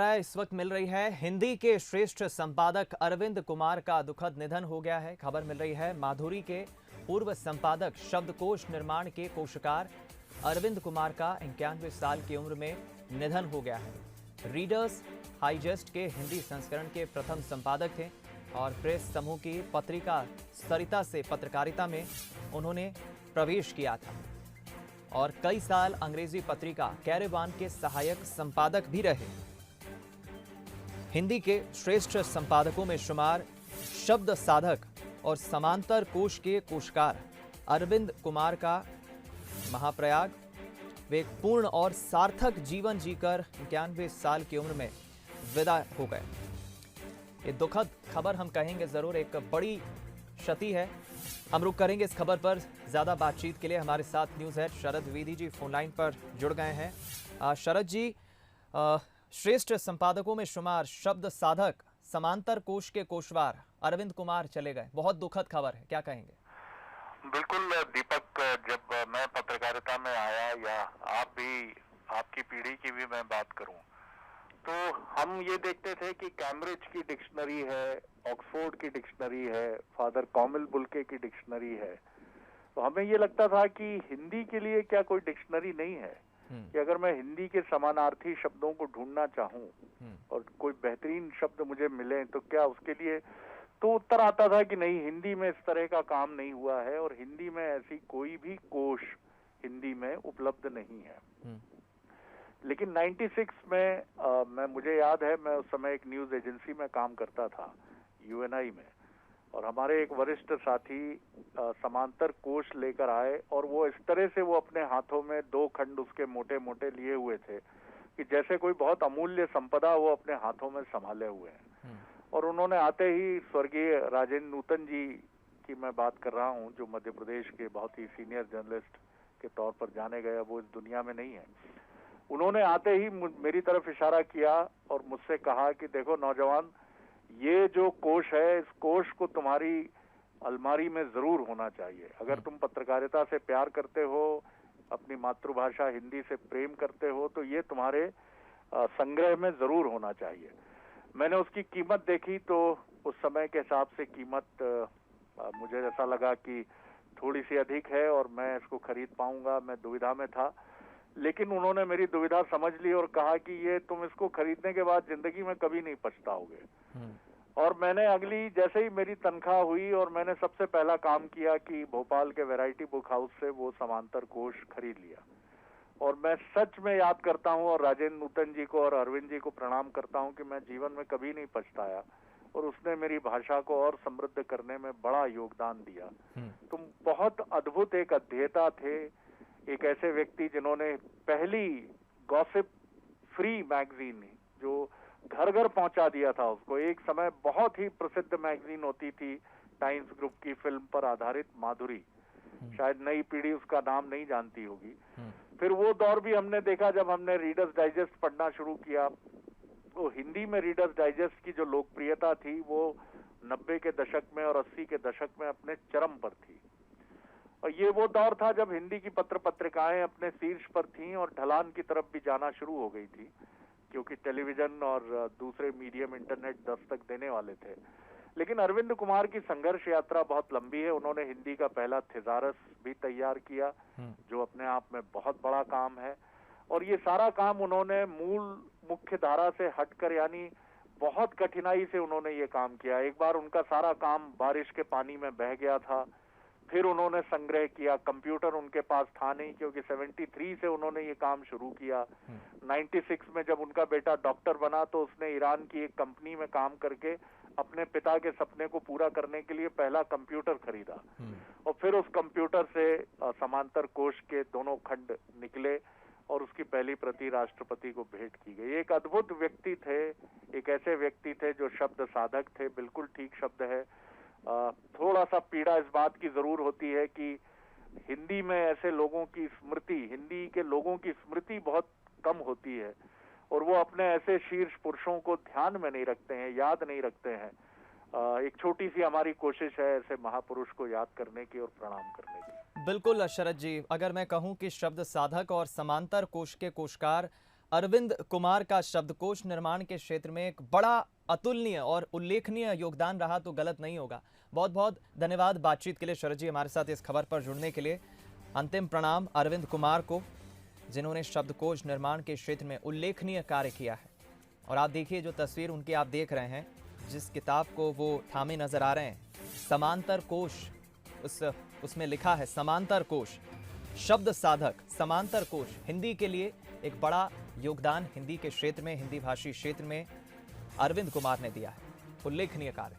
इस वक्त मिल रही है हिंदी के श्रेष्ठ संपादक अरविंद कुमार का दुखद निधन हो गया है। खबर मिल रही है माधुरी के पूर्व संपादक शब्दकोश निर्माण के कोशकार अरविंद कुमार का 91 साल की उम्र में निधन हो गया है। रीडर्स हाइजेस्ट के हिंदी संस्करण के प्रथम संपादक थे और प्रेस समूह की पत्रिका सरिता से पत्रकारिता में उन्होंने प्रवेश किया था और कई साल अंग्रेजी पत्रिका कैरेवान के सहायक संपादक भी रहे। हिंदी के श्रेष्ठ संपादकों में शुमार शब्द साधक और समांतर कोश के कोशकार अरविंद कुमार का महाप्रयाग वे एक पूर्ण और सार्थक जीवन जीकर 91 साल की उम्र में विदा हो गए। ये दुखद खबर हम कहेंगे जरूर, एक बड़ी क्षति है। हम रुक करेंगे इस खबर पर। ज्यादा बातचीत के लिए हमारे साथ न्यूज हेड शरद द्विवेदी जी फोन लाइन पर जुड़ गए हैं। शरद जी, श्रेष्ठ संपादकों में शुमार शब्द साधक समांतर कोश के कोशवार अरविंद कुमार चले गए, बहुत दुखद खबर है, क्या कहेंगे? बिल्कुल दीपक, जब मैं पत्रकारिता में आया या आप भी, आपकी पीढ़ी की भी मैं बात करूं, तो हम ये देखते थे कि कैम्ब्रिज की डिक्शनरी है, ऑक्सफोर्ड की डिक्शनरी है, फादर कॉमिल बुल्के की डिक्शनरी है। तो हमें ये लगता था कि हिंदी के लिए क्या कोई डिक्शनरी नहीं है कि अगर मैं हिंदी के समानार्थी शब्दों को ढूंढना चाहूं और कोई बेहतरीन शब्द मुझे मिले तो क्या उसके लिए, तो उत्तर आता था कि नहीं, हिंदी में इस तरह का काम नहीं हुआ है और हिंदी में ऐसी कोई भी कोश हिंदी में उपलब्ध नहीं है। लेकिन 96 में मुझे याद है, मैं उस समय एक न्यूज एजेंसी में काम करता था, यूएनआई में, और हमारे एक वरिष्ठ साथी समांतर कोश लेकर आए और वो इस तरह से वो अपने हाथों में 2 खंड उसके मोटे मोटे लिए हुए थे कि जैसे कोई बहुत अमूल्य संपदा वो अपने हाथों में संभाले हुए हैं। और उन्होंने आते ही, स्वर्गीय राजेंद्र नूतन जी की मैं बात कर रहा हूं, जो मध्य प्रदेश के बहुत ही सीनियर जर्नलिस्ट के तौर पर जाने गए, वो इस दुनिया में नहीं है। उन्होंने आते ही मेरी तरफ इशारा किया और मुझसे कहा कि देखो नौजवान, ये जो कोश है, इस कोश को तुम्हारी अलमारी में जरूर होना चाहिए। अगर तुम पत्रकारिता से प्यार करते हो, अपनी मातृभाषा हिंदी से प्रेम करते हो, तो ये तुम्हारे संग्रह में जरूर होना चाहिए। मैंने उसकी कीमत देखी तो उस समय के हिसाब से कीमत मुझे ऐसा लगा कि थोड़ी सी अधिक है और मैं इसको खरीद पाऊंगा, मैं दुविधा में था। लेकिन उन्होंने मेरी दुविधा समझ ली और कहा कि ये तुम इसको खरीदने के बाद जिंदगी में कभी नहीं पछताओगे। और मैंने अगली, जैसे ही मेरी तनख्वाह हुई और मैंने सबसे पहला काम किया कि भोपाल के वैरायटी बुक हाउस से वो समांतर कोश खरीद लिया। और मैं सच में याद करता हूं और राजेंद्र नूतन जी को और अरविंद जी को प्रणाम करता हूं कि मैं जीवन में कभी नहीं पछताया और उसने मेरी भाषा को और समृद्ध करने में बड़ा योगदान दिया। तुम बहुत अद्भुत एक अध्येता थे, एक ऐसे व्यक्ति जिन्होंने पहली गॉसिप फ्री मैगजीन जो घर घर पहुंचा दिया था उसको। एक समय बहुत ही प्रसिद्ध मैगजीन होती थी टाइम्स ग्रुप की फिल्म पर आधारित, माधुरी, शायद नई पीढ़ी उसका नाम नहीं जानती होगी। फिर वो दौर भी हमने देखा जब हमने रीडर्स डाइजेस्ट पढ़ना शुरू किया। तो हिंदी में रीडर्स डाइजेस्ट की जो लोकप्रियता थी वो 90 के दशक में और 80 के दशक में अपने चरम पर थी। और ये वो दौर था जब हिंदी की पत्र पत्रिकाएं अपने शीर्ष पर थीं और ढलान की तरफ भी जाना शुरू हो गई थी, क्योंकि टेलीविजन और दूसरे मीडियम, इंटरनेट दस्तक देने वाले थे। लेकिन अरविंद कुमार की संघर्ष यात्रा बहुत लंबी है। उन्होंने हिंदी का पहला थिसारस भी तैयार किया, जो अपने आप में बहुत बड़ा काम है। और ये सारा काम उन्होंने मुख्य धारा से हटकर, यानी बहुत कठिनाई से उन्होंने ये काम किया। एक बार उनका सारा काम बारिश के पानी में बह गया था, फिर उन्होंने संग्रह किया। कंप्यूटर उनके पास था नहीं, क्योंकि 73 से उन्होंने ये काम शुरू किया। 96 में जब उनका बेटा डॉक्टर बना तो उसने ईरान की एक कंपनी में काम करके अपने पिता के सपने को पूरा करने के लिए पहला कंप्यूटर खरीदा। और फिर उस कंप्यूटर से समांतर कोश के 2 खंड निकले और उसकी पहली प्रति राष्ट्रपति को भेंट की गई। एक अद्भुत व्यक्ति थे, एक ऐसे व्यक्ति थे जो शब्द साधक थे, बिल्कुल ठीक शब्द है। थोड़ा सा पीड़ा इस बात की जरूर होती है कि हिंदी में ऐसे लोगों की स्मृति, हिंदी के लोगों की स्मृति बहुत कम होती है और वो अपने ऐसे शीर्ष पुरुषों को ध्यान में नहीं रखते हैं, याद नहीं रखते हैं। एक छोटी सी हमारी कोशिश है ऐसे महापुरुष को याद करने की और प्रणाम करने की। बिल्कुल शरद जी, अगर मैं कहूं कि शब्द साधक और समांतर कोश के कोशकार अरविंद कुमार का शब्दकोश निर्माण के क्षेत्र में एक बड़ा अतुलनीय और उल्लेखनीय योगदान रहा तो गलत नहीं होगा। बहुत बहुत धन्यवाद बातचीत के लिए शरद जी, हमारे साथ इस खबर पर जुड़ने के लिए। अंतिम प्रणाम अरविंद कुमार को, जिन्होंने शब्दकोश निर्माण के क्षेत्र में उल्लेखनीय कार्य किया है। और आप देखिए जो तस्वीर उनकी आप देख रहे हैं, जिस किताब को वो थामे नजर आ रहे हैं, समांतर कोश, उसमें लिखा है समांतर कोश, शब्द साधक, समांतर कोश। हिंदी के लिए एक बड़ा योगदान हिंदी के क्षेत्र में, हिंदी भाषी क्षेत्र में अरविंद कुमार ने दिया है। उल्लेखनीय कार्य।